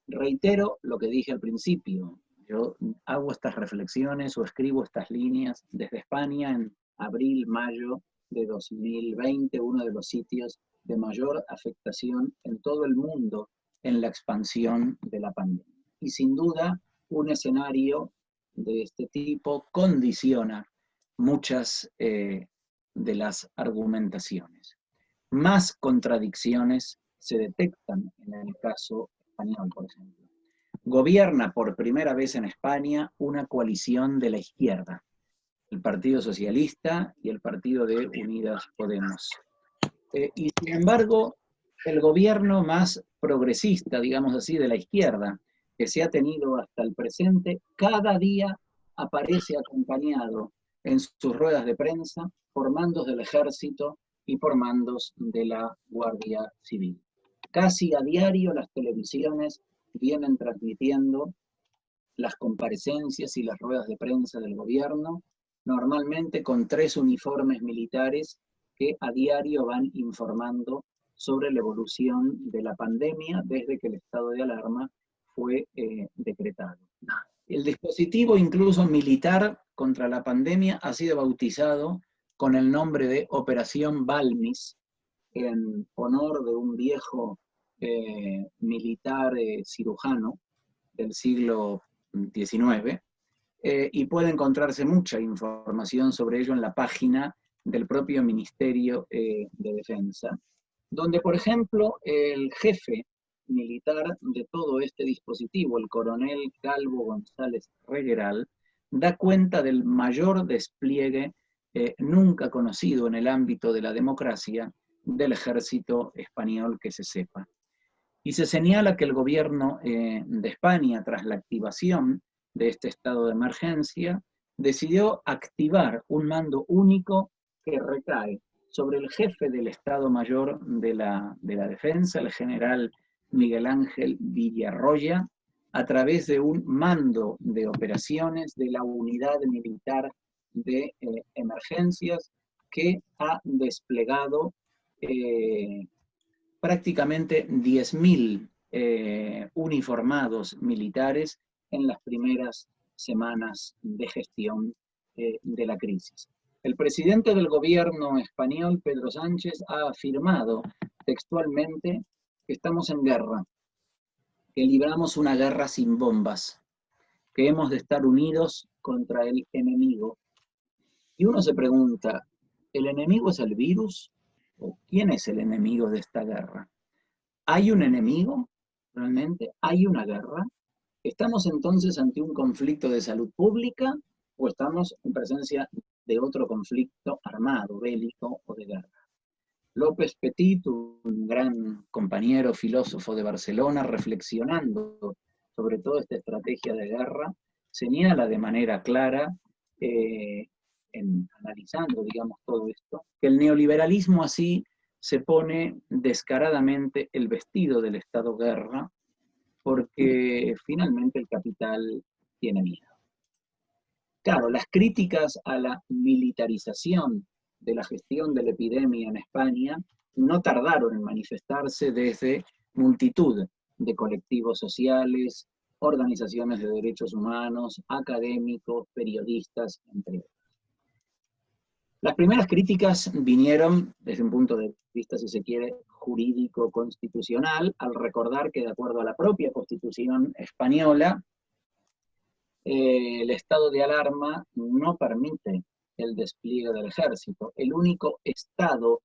Reitero lo que dije al principio, yo hago estas reflexiones o escribo estas líneas desde España en abril, mayo de 2020, uno de los sitios de mayor afectación en todo el mundo en la expansión de la pandemia. Y sin duda, un escenario de este tipo condiciona muchas de las argumentaciones. Más contradicciones se detectan en el caso español, por ejemplo. Gobierna por primera vez en España una coalición de la izquierda, el Partido Socialista y el Partido de Unidas Podemos. Y sin embargo, el gobierno más progresista, digamos así, de la izquierda, que se ha tenido hasta el presente, cada día aparece acompañado en sus ruedas de prensa por mandos del ejército y por mandos de la Guardia Civil. Casi a diario las televisiones vienen transmitiendo las comparecencias y las ruedas de prensa del gobierno, normalmente con 3 uniformes militares que a diario van informando sobre la evolución de la pandemia desde que el estado de alarma fue decretado. El dispositivo incluso militar contra la pandemia ha sido bautizado con el nombre de Operación Balmis, en honor de un viejo militar cirujano del siglo XIX, y puede encontrarse mucha información sobre ello en la página del propio Ministerio de Defensa, donde, por ejemplo, el jefe militar de todo este dispositivo, el coronel Calvo González Regueral, da cuenta del mayor despliegue nunca conocido en el ámbito de la democracia del ejército español que se sepa. Y se señala que el gobierno de España, tras la activación de este estado de emergencia, decidió activar un mando único que recae sobre el jefe del Estado Mayor de la Defensa, el general Miguel Ángel Villarroya, a través de un mando de operaciones de la Unidad Militar de Emergencias que ha desplegado prácticamente 10.000 uniformados militares en las primeras semanas de gestión de la crisis. El presidente del gobierno español, Pedro Sánchez, ha afirmado textualmente que estamos en guerra, que libramos una guerra sin bombas, que hemos de estar unidos contra el enemigo. Y uno se pregunta, ¿el enemigo es el virus? ¿O quién es el enemigo de esta guerra? ¿Hay un enemigo? ¿Realmente hay una guerra? ¿Estamos entonces ante un conflicto de salud pública o estamos en presencia de otro conflicto armado, bélico o de guerra? López Petit, un gran compañero filósofo de Barcelona, reflexionando sobre toda esta estrategia de guerra, señala de manera clara, analizando, digamos, todo esto, que el neoliberalismo así se pone descaradamente el vestido del Estado guerra, porque finalmente el capital tiene miedo. Claro, las críticas a la militarización de la gestión de la epidemia en España no tardaron en manifestarse desde multitud de colectivos sociales, organizaciones de derechos humanos, académicos, periodistas, entre otros. Las primeras críticas vinieron desde un punto de vista, si se quiere, jurídico-constitucional, al recordar que de acuerdo a la propia Constitución española, el estado de alarma no permite el despliegue del ejército. El único estado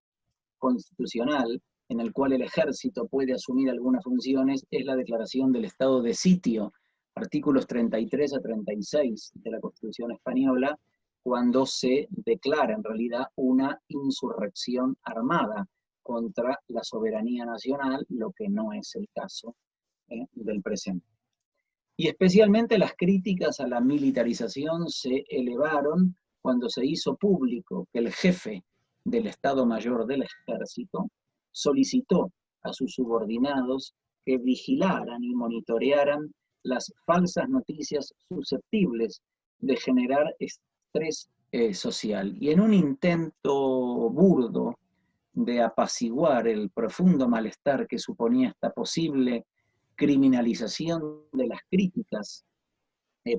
constitucional en el cual el ejército puede asumir algunas funciones es la declaración del estado de sitio, artículos 33 a 36 de la Constitución española, cuando se declara en realidad una insurrección armada contra la soberanía nacional, lo que no es el caso del presente. Y especialmente las críticas a la militarización se elevaron cuando se hizo público que el jefe del Estado Mayor del Ejército solicitó a sus subordinados que vigilaran y monitorearan las falsas noticias susceptibles de generar estrés social. Y en un intento burdo de apaciguar el profundo malestar que suponía esta posible criminalización de las críticas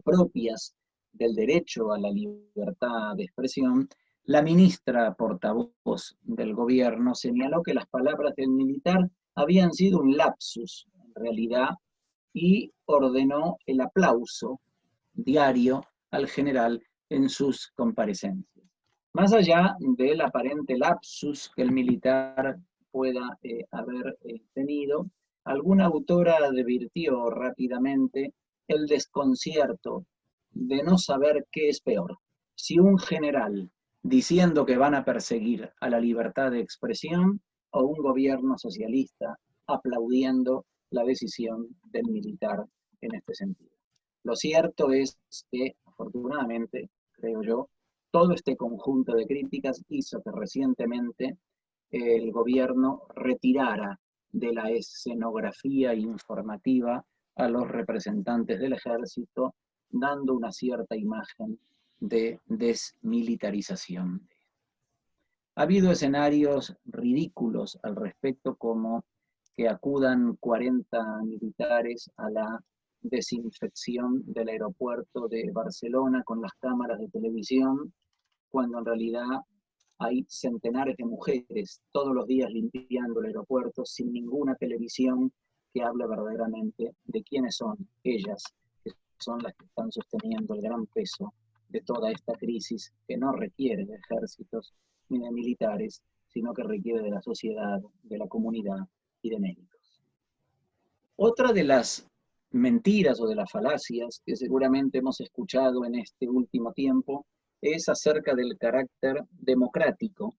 propias del derecho a la libertad de expresión, la ministra portavoz del gobierno señaló que las palabras del militar habían sido un lapsus, en realidad y ordenó el aplauso diario al general en sus comparecencias. Más allá del aparente lapsus que el militar pueda haber tenido, alguna autora advirtió rápidamente el desconcierto de no saber qué es peor. Si un general diciendo que van a perseguir a la libertad de expresión o un gobierno socialista aplaudiendo la decisión del militar en este sentido. Lo cierto es que, afortunadamente, creo yo, todo este conjunto de críticas hizo que recientemente el gobierno retirara de la escenografía informativa a los representantes del ejército, dando una cierta imagen de desmilitarización. Ha habido escenarios ridículos al respecto, como que acudan 40 militares a la desinfección del aeropuerto de Barcelona con las cámaras de televisión, cuando en realidad hay centenares de mujeres todos los días limpiando el aeropuerto sin ninguna televisión que hable verdaderamente de quiénes son ellas, que son las que están sosteniendo el gran peso de toda esta crisis que no requiere de ejércitos ni de militares, sino que requiere de la sociedad, de la comunidad y de médicos. Otra de las mentiras o de las falacias que seguramente hemos escuchado en este último tiempo es acerca del carácter democrático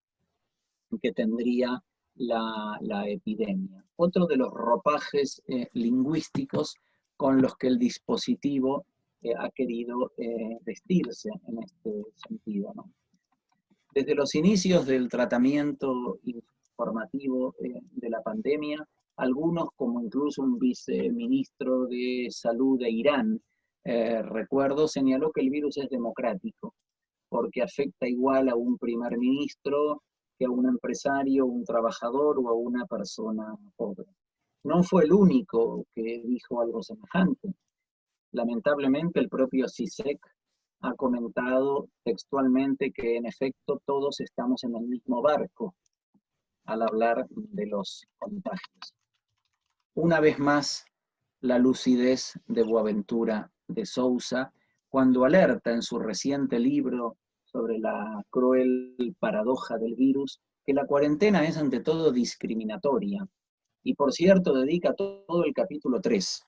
que tendría la epidemia. Otro de los ropajes lingüísticos con los que el dispositivo ha querido vestirse en este sentido, ¿no? Desde los inicios del tratamiento informativo de la pandemia, algunos, como incluso un viceministro de salud de Irán, recuerdo, señaló que el virus es democrático, porque afecta igual a un primer ministro que a un empresario, un trabajador o a una persona pobre. No fue el único que dijo algo semejante. Lamentablemente, el propio CISEC ha comentado textualmente que en efecto todos estamos en el mismo barco al hablar de los contagios. Una vez más, la lucidez de Boaventura de Sousa, cuando alerta en su reciente libro sobre la cruel paradoja del virus, que la cuarentena es ante todo discriminatoria. Y por cierto, dedica todo el capítulo 3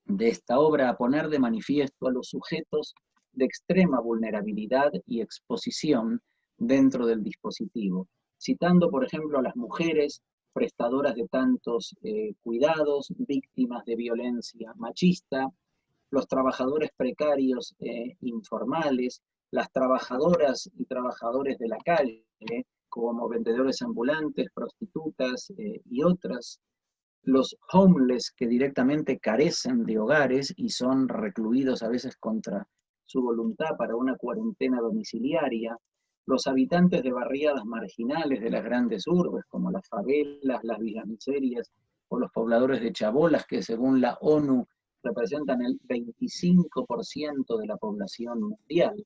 de esta obra a poner de manifiesto a los sujetos de extrema vulnerabilidad y exposición dentro del dispositivo, citando, por ejemplo, a las mujeres prestadoras de tantos cuidados, víctimas de violencia machista, los trabajadores precarios informales, las trabajadoras y trabajadores de la calle, como vendedores ambulantes, prostitutas y otras, los homeless que directamente carecen de hogares y son recluidos a veces contra su voluntad para una cuarentena domiciliaria, los habitantes de barriadas marginales de las grandes urbes, como las favelas, las villamiserias o los pobladores de chabolas, que según la ONU representan el 25% de la población mundial,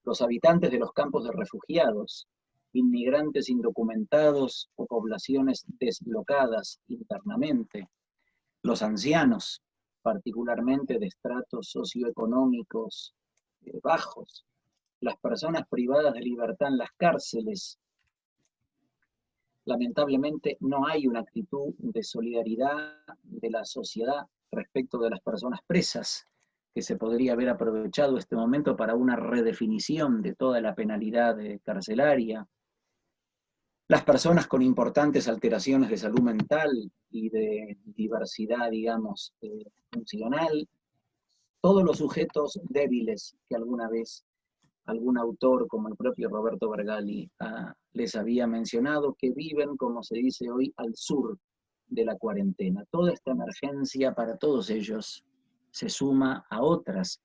los habitantes de los campos de refugiados, inmigrantes indocumentados o poblaciones deslocadas internamente, los ancianos, particularmente de estratos socioeconómicos bajos, las personas privadas de libertad en las cárceles. Lamentablemente no hay una actitud de solidaridad de la sociedad respecto de las personas presas, que se podría haber aprovechado este momento para una redefinición de toda la penalidad carcelaria. Las personas con importantes alteraciones de salud mental y de diversidad, digamos, funcional, todos los sujetos débiles que alguna vez algún autor como el propio Roberto Vergali les había mencionado, que viven, como se dice hoy, al sur de la cuarentena. Toda esta emergencia para todos ellos se suma a otras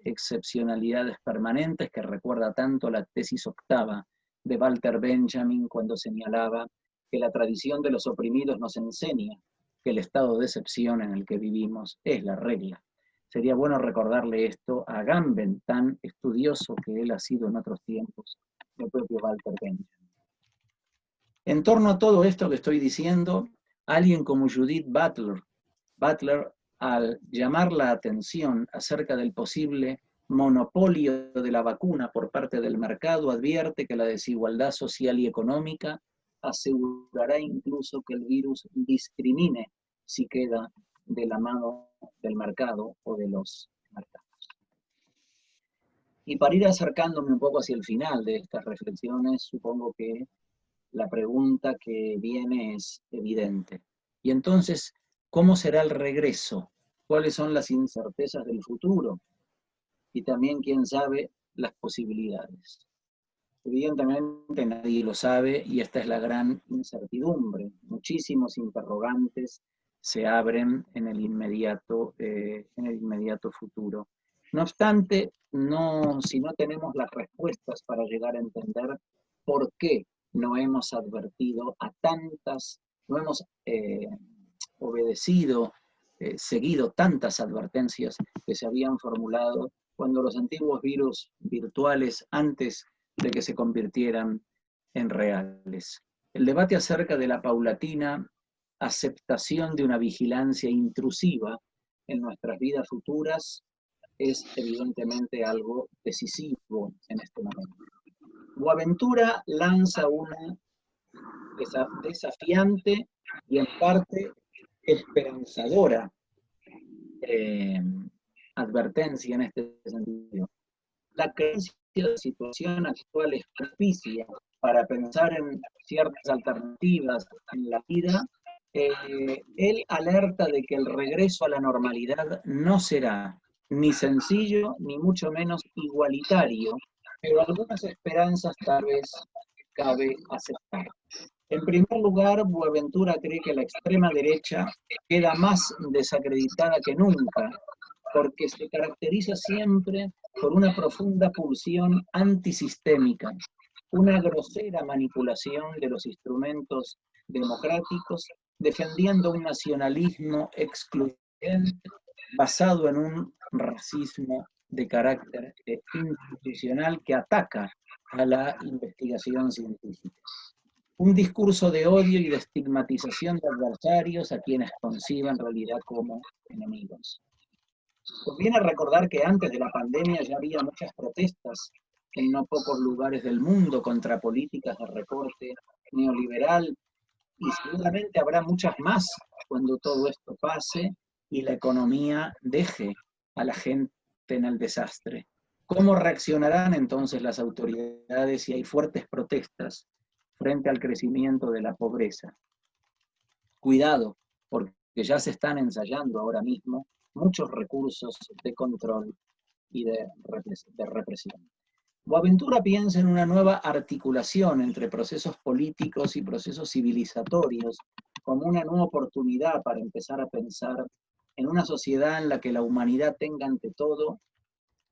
excepcionalidades permanentes que recuerda tanto la tesis octava de Walter Benjamin cuando señalaba que la tradición de los oprimidos nos enseña que el estado de excepción en el que vivimos es la regla. Sería bueno recordarle esto a Agamben, tan estudioso que él ha sido en otros tiempos, el propio Walter Benjamin. En torno a todo esto que estoy diciendo, alguien como Judith Butler Butler, al llamar la atención acerca del posible monopolio de la vacuna por parte del mercado, advierte que la desigualdad social y económica asegurará incluso que el virus discrimine si queda de la mano del mercado o de los mercados. Y para ir acercándome un poco hacia el final de estas reflexiones, supongo que la pregunta que viene es evidente. Y entonces, ¿cómo será el regreso? ¿Cuáles son las incertezas del futuro? Y también, quién sabe, las posibilidades. Evidentemente nadie lo sabe y esta es la gran incertidumbre. Muchísimos interrogantes se abren en el inmediato futuro. No obstante, si no tenemos las respuestas para llegar a entender por qué no hemos advertido a tantas, no hemos obedecido, seguido tantas advertencias que se habían formulado cuando los antiguos virus virtuales, antes de que se convirtieran en reales. El debate acerca de la paulatina aceptación de una vigilancia intrusiva en nuestras vidas futuras es evidentemente algo decisivo en este momento. Boaventura lanza una desafiante y en parte esperanzadora advertencia en este sentido. La creencia de la situación actual es propicia para pensar en ciertas alternativas en la vida. Él alerta de que el regreso a la normalidad no será ni sencillo ni mucho menos igualitario, pero algunas esperanzas tal vez cabe aceptar. En primer lugar, Boaventura cree que la extrema derecha queda más desacreditada que nunca, porque se caracteriza siempre por una profunda pulsión antisistémica, una grosera manipulación de los instrumentos democráticos, defendiendo un nacionalismo excluyente basado en un racismo de carácter institucional que ataca a la investigación científica. Un discurso de odio y de estigmatización de adversarios a quienes conciba en realidad como enemigos. Conviene recordar que antes de la pandemia ya había muchas protestas en no pocos lugares del mundo contra políticas de recorte neoliberal y seguramente habrá muchas más cuando todo esto pase y la economía deje a la gente en el desastre. ¿Cómo reaccionarán entonces las autoridades si hay fuertes protestas frente al crecimiento de la pobreza? Cuidado, porque ya se están ensayando ahora mismo muchos recursos de control y de represión. Boaventura piensa en una nueva articulación entre procesos políticos y procesos civilizatorios como una nueva oportunidad para empezar a pensar en una sociedad en la que la humanidad tenga ante todo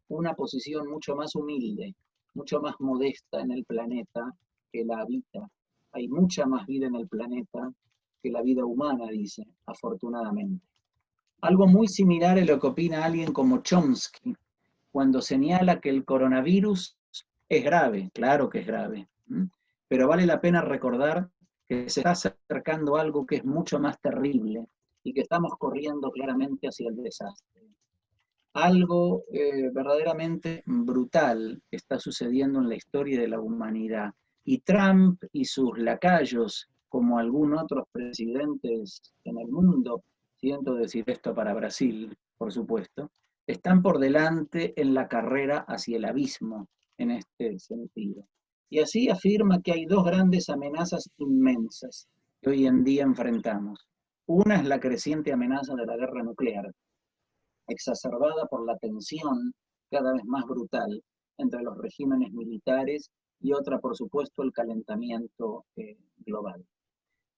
una posición mucho más humilde, mucho más modesta en el planeta que la habita. Hay mucha más vida en el planeta que la vida humana, dice, afortunadamente. Algo muy similar a lo que opina alguien como Chomsky, cuando señala que el coronavirus es grave, claro que es grave, pero vale la pena recordar que se está acercando algo que es mucho más terrible y que estamos corriendo claramente hacia el desastre. Algo verdaderamente brutal está sucediendo en la historia de la humanidad. Y Trump y sus lacayos, como algunos otros presidentes en el mundo, siento decir esto para Brasil, por supuesto, están por delante en la carrera hacia el abismo en este sentido. Y así afirma que hay dos grandes amenazas inmensas que hoy en día enfrentamos. Una es la creciente amenaza de la guerra nuclear, exacerbada por la tensión cada vez más brutal entre los regímenes militares y otra, por supuesto, el calentamiento global.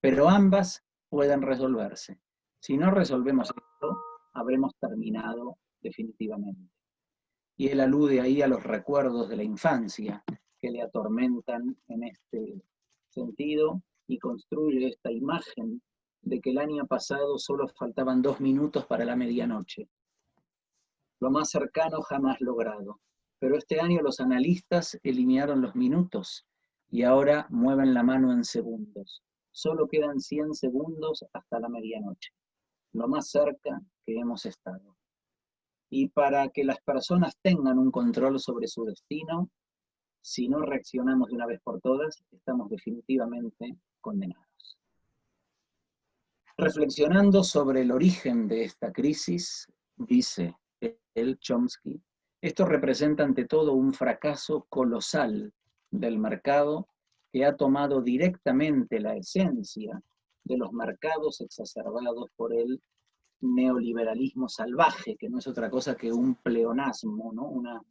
Pero ambas pueden resolverse. Si no resolvemos esto, habremos terminado definitivamente. Y él alude ahí a los recuerdos de la infancia que le atormentan en este sentido y construye esta imagen de que el año pasado solo faltaban 2 minutos para la medianoche. Lo más cercano jamás logrado. Pero este año los analistas eliminaron los minutos y ahora mueven la mano en segundos. Solo quedan 100 segundos hasta la medianoche. lo más cerca que hemos estado. Y para que las personas tengan un control sobre su destino, si no reaccionamos de una vez por todas, estamos definitivamente condenados. Reflexionando sobre el origen de esta crisis, dice el Chomsky, esto representa ante todo un fracaso colosal del mercado que ha tomado directamente la esencia de los mercados exacerbados por el neoliberalismo salvaje, que no es otra cosa que un pleonasmo, ¿no? Una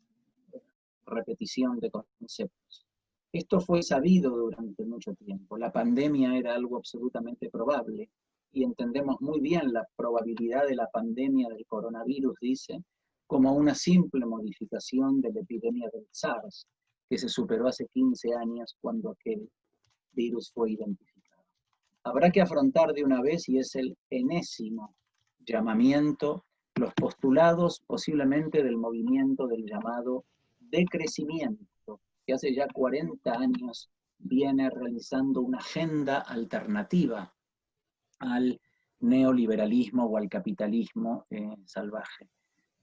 repetición de conceptos. Esto fue sabido durante mucho tiempo. La pandemia era algo absolutamente probable y entendemos muy bien la probabilidad de la pandemia del coronavirus, dice, como una simple modificación de la epidemia del SARS, que se superó hace 15 años cuando aquel virus fue identificado. Habrá que afrontar de una vez, y es el enésimo llamamiento, los postulados posiblemente del movimiento del llamado decrecimiento, que hace ya 40 años viene realizando una agenda alternativa al neoliberalismo o al capitalismo salvaje.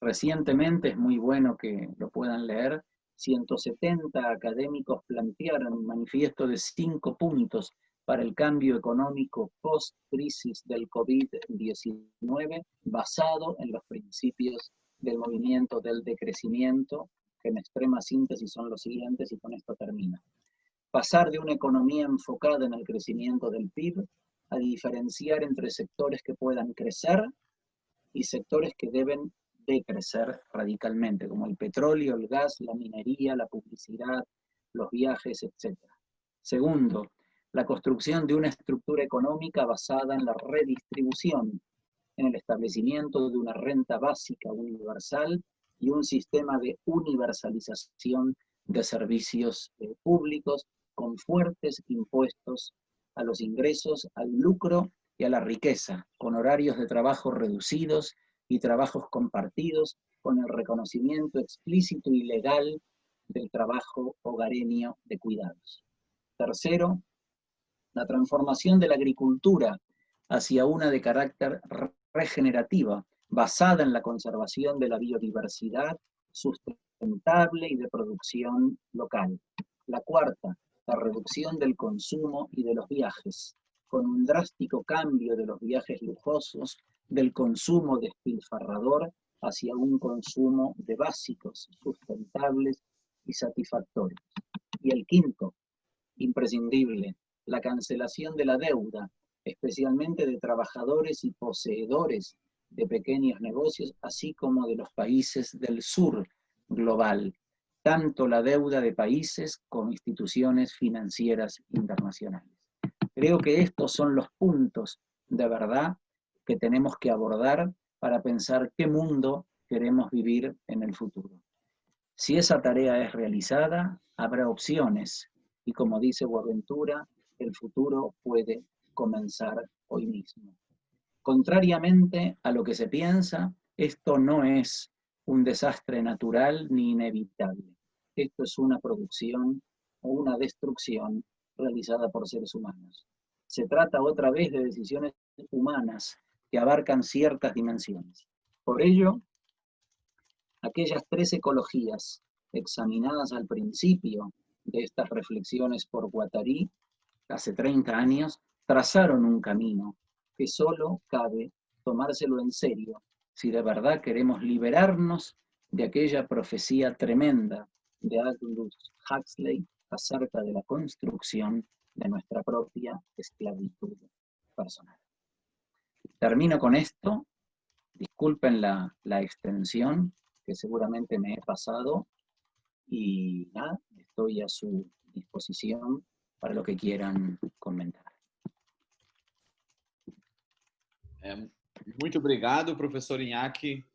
Recientemente, es muy bueno que lo puedan leer, 170 académicos plantearon un manifiesto de 5 puntos para el cambio económico post-crisis del COVID-19, basado en los principios del movimiento del decrecimiento, que en extrema síntesis son los siguientes, y con esto termino. Pasar de una economía enfocada en el crecimiento del PIB a diferenciar entre sectores que puedan crecer y sectores que deben decrecer radicalmente, como el petróleo, el gas, la minería, la publicidad, los viajes, etc. Segundo, la construcción de una estructura económica basada en la redistribución, en el establecimiento de una renta básica universal y un sistema de universalización de servicios públicos con fuertes impuestos a los ingresos, al lucro y a la riqueza, con horarios de trabajo reducidos y trabajos compartidos, con el reconocimiento explícito y legal del trabajo hogareño de cuidados. Tercero, la transformación de la agricultura hacia una de carácter regenerativa, basada en la conservación de la biodiversidad sustentable y de producción local. La cuarta, la reducción del consumo y de los viajes, con un drástico cambio de los viajes lujosos, del consumo despilfarrador hacia un consumo de básicos, sustentables y satisfactorios. Y el quinto, imprescindible, la cancelación de la deuda, especialmente de trabajadores y poseedores de pequeños negocios, así como de los países del sur global, tanto la deuda de países como instituciones financieras internacionales. Creo que estos son los puntos de verdad que tenemos que abordar para pensar qué mundo queremos vivir en el futuro. Si esa tarea es realizada, habrá opciones y, como dice Boaventura, el futuro puede comenzar hoy mismo. Contrariamente a lo que se piensa, esto no es un desastre natural ni inevitable. Esto es una producción o una destrucción realizada por seres humanos. Se trata otra vez de decisiones humanas que abarcan ciertas dimensiones. Por ello, aquellas 3 ecologías examinadas al principio de estas reflexiones por Guattari, hace 30 años, trazaron un camino que solo cabe tomárselo en serio si de verdad queremos liberarnos de aquella profecía tremenda de Aldous Huxley acerca de la construcción de nuestra propia esclavitud personal. Termino con esto. Disculpen la extensión, que seguramente me he pasado, y nada, estoy a su disposición para lo que quieran comentar. Muito obrigado, professor Inhaque.